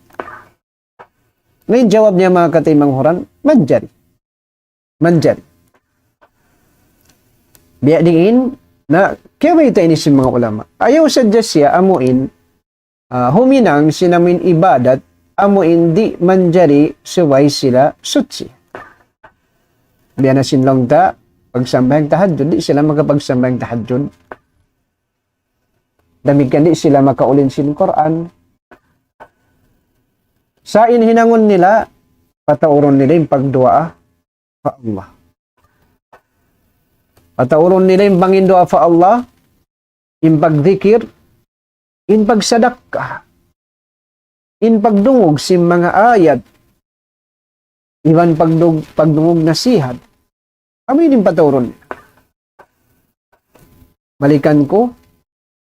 Ngayon jawab niya mga katimanghuran, manjari. Manjari. Biya dingin na kaya may ito inis yung mga ulama. Ayaw sadya siya amuin huminang sinamin ibadat amuin di manjari suway sila sutsi. Biya na sinlong ta pagsambayang tahajjud, di sila magkapagsambayang tahajjud. Damigan di sila makaulin sin Quran. Sa inhinangon nila, patauron nila yung pagdua fa Allah. Patauron nila yung bangin doa fa Allah, yung pagdikir, yung pagsadakah, yung pagdungog sim mga ayat, iban pagdungog nasihat. Amoy din patauron nila. Balikan ko,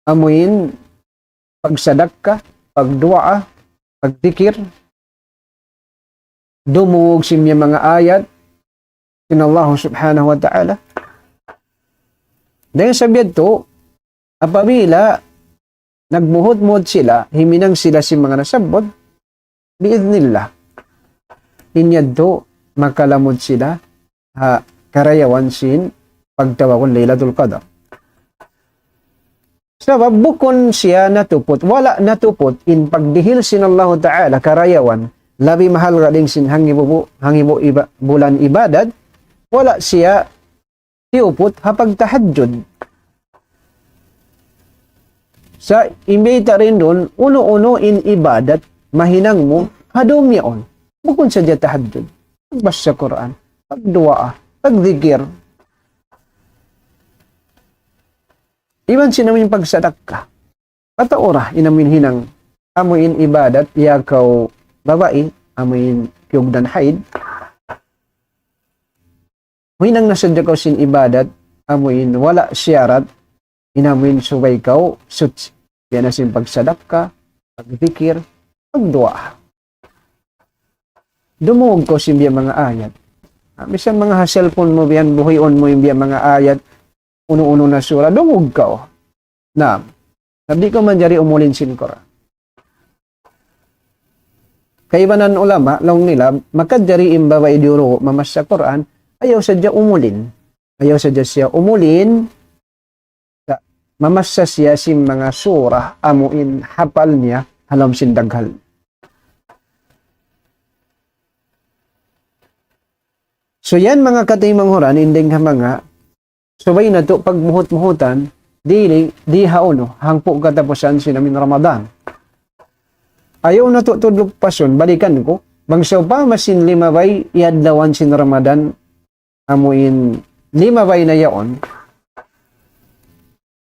amuin pagsadakah, pagdua, pagdikir, dumungog sim mga ayat, sin Allah subhanahu wa ta'ala. Dahil sabihan to, apabila nagmuhod-muhod sila, himinang sila si mga nasabot, biidnillah. Inyad to, makalamod sila, karayawan sin pagtawakon Laylatul Qadar. Sabab bukon siya natupot, wala natupot in pagdihil sin Allah Ta'ala karayawan, labi mahal ka ding sin hangibo bulan ibadat, wala siya iupot hapag tahajjud. Sa imbita rin doon, uno-uno in ibadat, mahinang mo, hadom yaon. Bukod sa diya tahajjud, pagbasa sa Quran, pagdua, pagdikir. Iban sinamin pagsadak ka. Pataora, inamin hinang, amuin ibadat, yakaw babae, amuin kyugdan haid, hinang nasadya ko sin ibadat, amuin wala syarat, inamuin subay kaw, suts. Yan na sin pagsadak ka, pagdikir, pagdua. Dumugog ko sin biya mga ayat. Misang mga cellphone mo biyan, buhayon mo yung biya mga ayat, uno-uno na sura, dumugog ka. Na, sabi ko man jari umulin sin Quran. Kaibanan ulama, long nila, makadjari imbawa iduro, mamas sa Quran, ayaw sadya umulin. Ayaw sadya siya umulin. Mamasa siya si mga surah amuin hapal niya halam sindaghal. So yan mga katimanghuran, inding mga subay na to pagmuhot-muhutan, di hauno, hangpo katapusan sinamin Ramadan. Ayaw na to tudlog pason, balikan ko, bangsaw pa masin limabay iadlawan sin Ramadan, amuin limabay na yaon,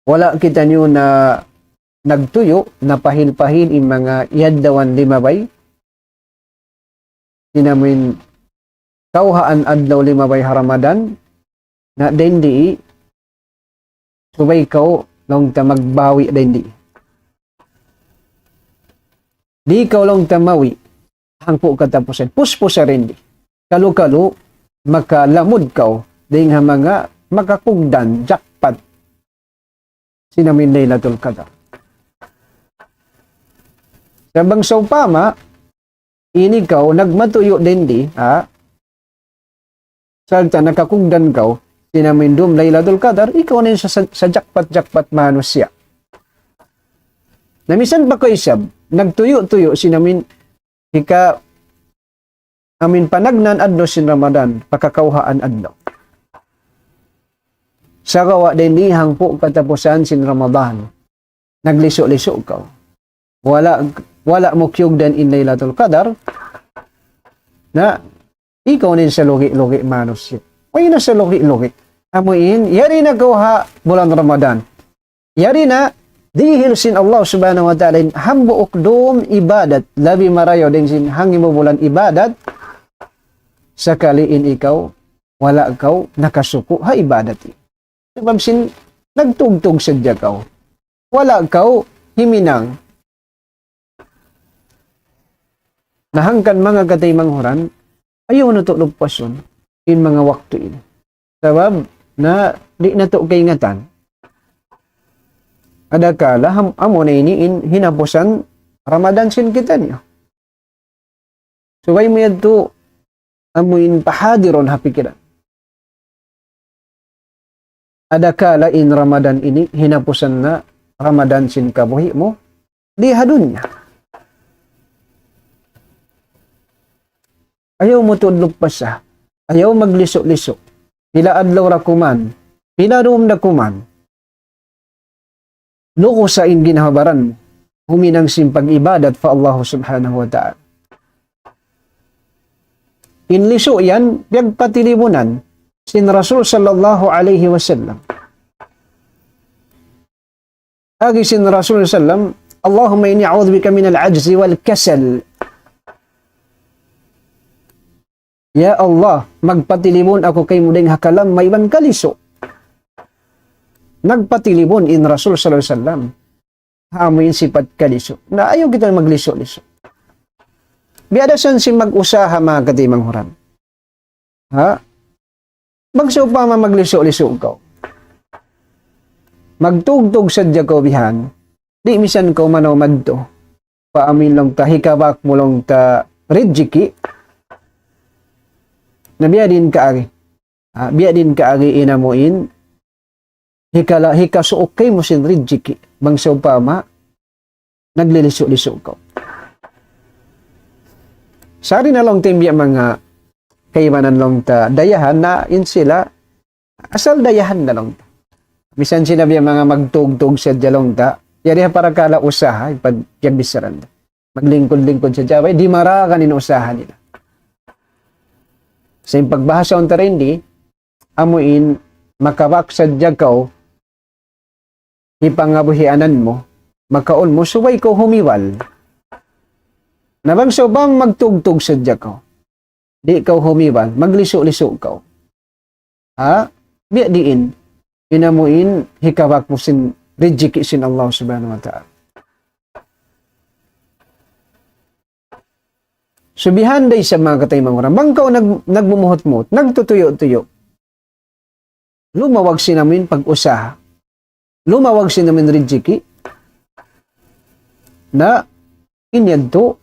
wala kita nyo na nagtuyo, na pahil-pahil in mga iadlawan limabay, sinamin kauhaan adlaw limabay Ramadan, na dendi, subay kaw, long ta magbawi dendi. Di ikaw lang tamawi, hangpo katapusan, puspusa rin di. Kalu-kalu, makalamod kaw, dahil nga mga makakugdan, jackpot, sinamin Laylatul Qadar. Sabang sa upama, ini kau nagmatuyo din di, salta nakakugdan kau, sinamin dum Laylatul Qadar, ikaw na sa jackpot manusia. Namisan pa ko isab, nagtuyo-tuyo sinamin, hika amin panagnan adno sin Ramadan, pakakauhaan adno. Sa kawa din lihang po katapusan sin Ramadan, nagliso-liso ka. Wala mo kiyugdan in Laylatul Qadar, na ikaw nin sa logi-logi manusya. May na sa logi-logi. Amuin, yari na gawha bulan Ramadan. Yari na, dihil sin Allah subhanahu wa ta'ala, hambuok doom ibadat, labi marayo din sin hangi mo bulan ibadat, sakaliin ikaw, wala ikaw, nakasuko, ha ibadati. Sabab sin, nagtugtog sa diyakaw. Wala ikaw, himinang. Nahangkan mga katay manghuran, ayaw na to lugpason, in mga waktu ini. Sabab, na di na to kaingatan. Adakala, amo na ini, hinapusan, Ramadan sin kita niyo. Subay mo yan to, amuin pahadiron hapikiran. Adakala in Ramadan ini, hinapusan na Ramadan sin kabuhi mo, di hadun niya. Ayaw mo tudlog pa siya. Ayaw magliso-liso. Pila adlaw ra kuman. Pila room na kuman. Loko sa in ginahabaran mo. Huminang simpag ibadat fa Allah subhanahu wa ta'ala. Inliso yan, biyag patilimunan sin Rasul sallallahu alaihi wasallam. Agi sin Rasul sallam, Allahumma inni a'udzubika min al-ajzi wal kasal. Ya Allah, magpatilimon ako kay mudeng hakalam may ban kaliso. Nagpatilimon in Rasul sallallahu alaihi wasallam. Hamoy sipat kaliso. Na ayaw kita magliso-liso. Biadasan si mag-usaha mga katimang huran. Ha? Magsupa magliso-liso ka. Magtugtog sa diyakaw bihan. Di misan ko manaw madto. Paamin lang ta, hikabak mo lang ta ridjiki. Na biya din kaagi. Biya din kaagi inamuin. Hikasuok kay mo sin ridjiki. Bang sa upama, nagliliso-liso ka. Sari na lang timbiya mga kaimanan lang ta dayahan na in sila asal dayahan na lang ta. Bisan sinabi mga magtugtog sa jalong ta, yari para kala usaha, ipagyabisaran ta. Maglingkod-lingkod sa jaway, di marakan in usaha nila. Sa pagbahasa on tarindi, amuin makawak sa jagaw, ipangabuhianan mo, makaon mo, suway ko humiwal. Nabang so bang magtugtog sa jagaw, di ikaw humiwal, magliso-liso ikaw. Biya diin, inamuin, hikawak mo sin, rijiki sin Allah subhanahu wa ta'ala. Subihan day sa mga katay mga orang. Bangkaw nagmumuhot-muhot, nagtutuyo-tuyo. Lumawag sinamin pag-usaha. Lumawag sinamin rijiki na inyadto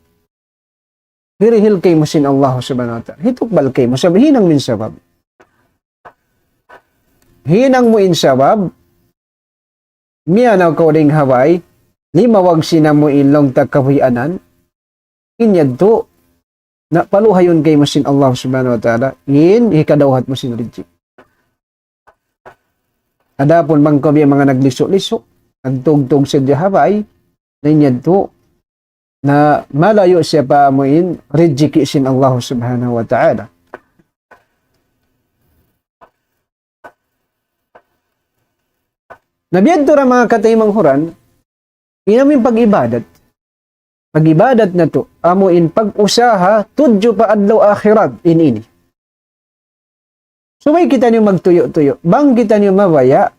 hirihil kay mo sin Allah subhanahu wa ta'ala. Hitukbal kay mo. Sabi, hinang min sabab. Hinang mo in sabab. Miyanaw ko ding haway. Limawag sinamu ilong tagkahuyanan. Inyadto na paluhayon kay mo sin Allah subhanahu wa ta'ala. Hikadawhat mo sin rijik. Adapon bangko biya mga nagliso-liso. Nagtugtog sa dihabay. Na inyadto na malayo siya pa amuin, rijiki sin Allah subhanahu wa ta'ala. Nabiyadto ra mga kataymang huran, inamin pag-ibadat. Pag-ibadat na to, amuin pag-usaha, tudyo pa adlaw akhirat, ini. Sumay kita niyo magtuyo-tuyo, bang kita niyo mawaya,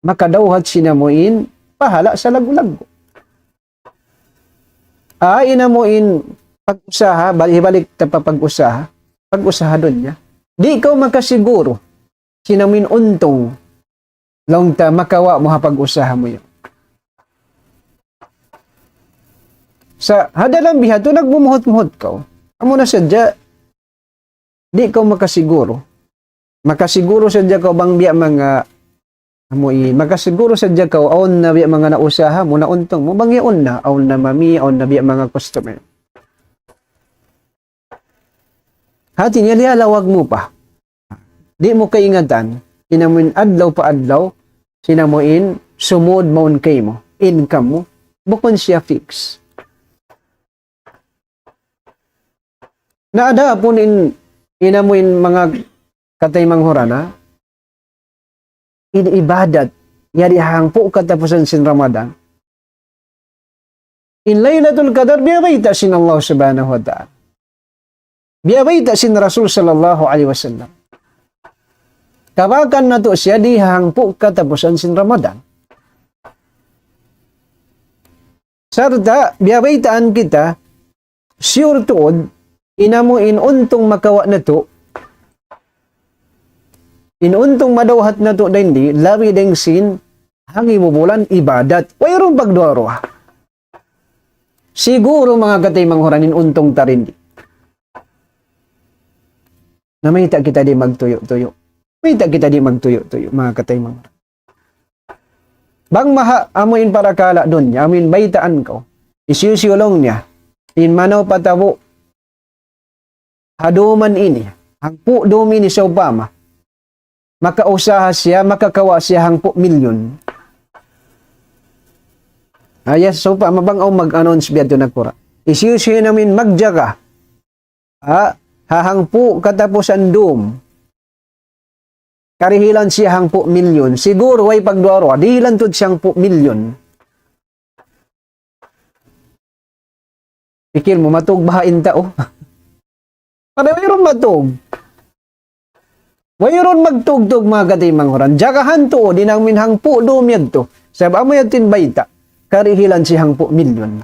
makadawhat sinamuin, pahala sa lagu-lagu. Inamuin pag-usaha, balik ta pa pag-usaha, pag-usaha doon niya. Di ikaw makasiguro, sinamin untong, long ta makawa mo hapag-usaha mo yun. Sa hadalang biha, to nagbumuhot-muhot ka. Amo na sadya, di ka makasiguro. Makasiguro sadya ka bang biya mga makasiguro sadya ka aon na biya mga nausaha mo na untong mo bang yaon na aon na mami aon na biya mga customer. Hati niya lawag mo pa. Di mo kaingatan, inamuin adlaw pa adlaw, sinamuin sumod maun kay mo, income mo, bukon siya fix. Naada po inamuin mga katay manghurana, inibadat, yari hangpo katapusan sin Ramadan. In Laylatul Qadar, biyabaita sin Allah subhanahu wa ta'ala. Biyabaita sin Rasul sallallahu alaihi wasallam. Kawakan na to siya di hangpo katapusan sin Ramadan. Sarta, biyabaitaan kita, sure tuod, inamuin untong makawa na to, inuntong madawhat na to hindi, labi deng sin, hangi mo bulan, ibadat, wayroong pagduaro. Siguro mga katay manghuranin untong tarindi. Namita kita di magtuyo-tuyo. Namita kita di magtuyo-tuyo, mga katay manghuranin. Bang maha, amuin para kala doon niya, amin baitaan ko, isyusyulong niya, inmanaw patabo, haduman ini, hangpu dumi ni sa Obama, makausaha siya, makakawa siya hangpo milyon. Ayas, so pa, mabangaw mag-announce biya ito nagpura. Isyusyo namin magjaga. Hahangpo katapusan doom. Karihilan siya hangpo milyon. Siguro ay pagduaro, dihilan to siyang po milyon. Pikir mo, matug bahain tao. Para mayroon matug. Mayroon magtugtog mga katay manghuran. Jagahan to, dinang minhang po dumyad to. Sabi mo yatin baita, karihilan siyang po milyon.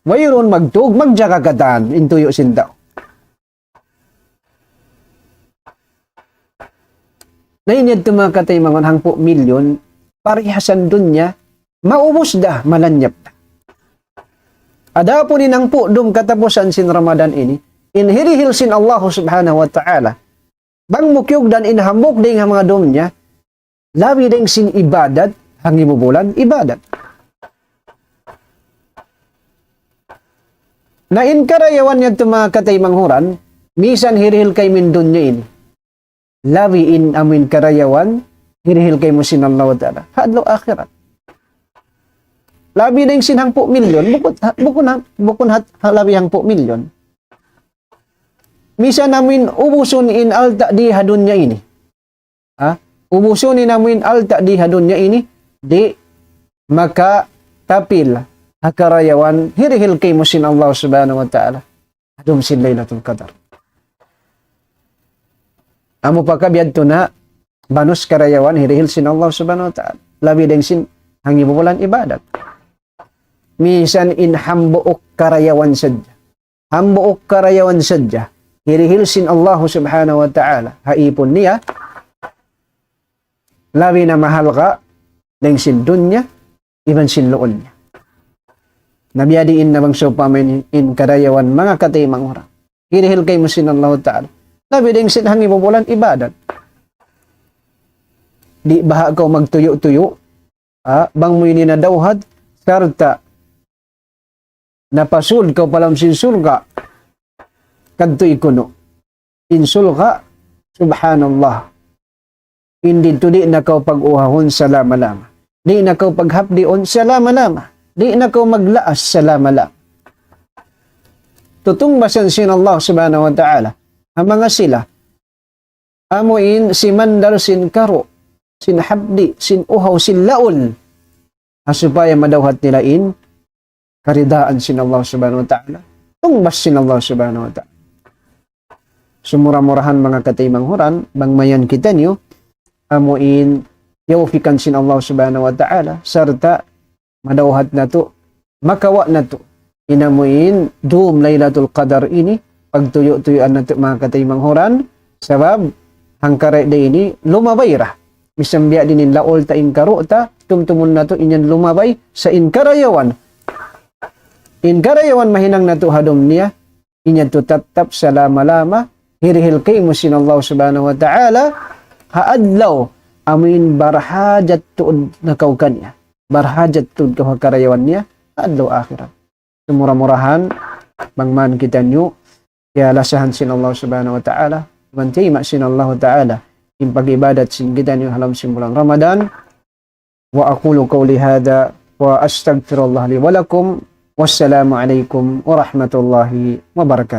Mayroon magtug, magjaga kataan, intuyo sintaw. Nainid to mga katay manghuran, hang po milyon, parihasan dun niya, maubos da, malanyap da. Ada po ninang po dum katapusan sin Ramadan ini, inhirihil sin Allah subhanahu wa ta'ala. Bang mukyog dan inhambok ding mga dom niya, labi ding sin ibadat, hangi mo bulan, ibadat. Na inkarayawan niya mga katay manghuran, misan hirihil kay min dun niya ini. Labi in amin karayawan, hirihil kay mo sin Allah wa ta'ala. Hadlo akhirat. Labi ding sin hang po milyon, bukun labi hang po milyon. Misa namin ubusun in alta di hadun niya ini. Ubusun namin alta di hadun niya ini. Di maka tapil hakarayawan hirihil kay mo sin Allah subhanahu wa ta'ala. Hadum sin Laylatul Qadar. Amo pa kabiyad to na banus karayawan hirihil sin Allah subhanahu wa ta'ala. Labi deng sin hangi bulan ibadat. Misan in hambuok karayawan sadya. Hambuok karayawan sadya. Hirihil sin Allah subhanahu wa ta'ala. Haipon niya. Labi na mahal ka. Deng sin dunya. Iban sin loon niya. Nabiyadiin na bang sopamin in karayawan mga katay manghura. Hirihil kay mo sin Allah ta'ala. Labi deng sin hangi bulan ibadat. Di baha ka magtuyo-tuyo. Bang mo yun na dawhad. Sarta. Napasul ka palam sin surga. Kadto'y kuno. Insul ka, subhanallah. Hindi to di na kaw pag-uhahon sa lama-lama. Di na kaw paghapdion sa lama-lama. Di na kaw maglaas sa lama-lama. Tutong basan sin Allah subhanahu wa ta'ala. Ang mga sila, amuin si mandar sin karo, sin habdi, sin uhaw, sin laol. Supaya madawhat nila in, karidaan sin Allah subhanahu wa ta'ala. Tungbas sin Allah subhanahu wa ta'ala. Sumura-murahan mga katay manghuran, bang mayan kita niyo, amuin, yawfikan sin Allah subhanahu wa ta'ala, sarta, madawhat na to, makawa na to, inamuin, doom Laylatul Qadar ini, pagtuyo-tuyoan na to mga katay manghuran, sabab, hangkare da ini, lumabayra, misambya din laol ta inkaro ta tumtumun na to inyan lumabay sa inkarayawan mahinang na to hadom niya inyan to tatap sa lama-lama hirihil kay mo sin Allah subhanahu wa ta'ala haadlaw amin barhajat tuod na kaukan niya barhajat tuod karayawan niya haadlaw akhirat sumura-murahan bangman kita nyo kaya lasahan sin Allah subhanahu wa ta'ala mantima sin Allah ta'ala in pag-ibadat sin kita nyo halam simulang Ramadan wa aqulu qawli hadha wa astaghfirullah li wa lakum wassalamu alaikum warahmatullahi wabarakatuh.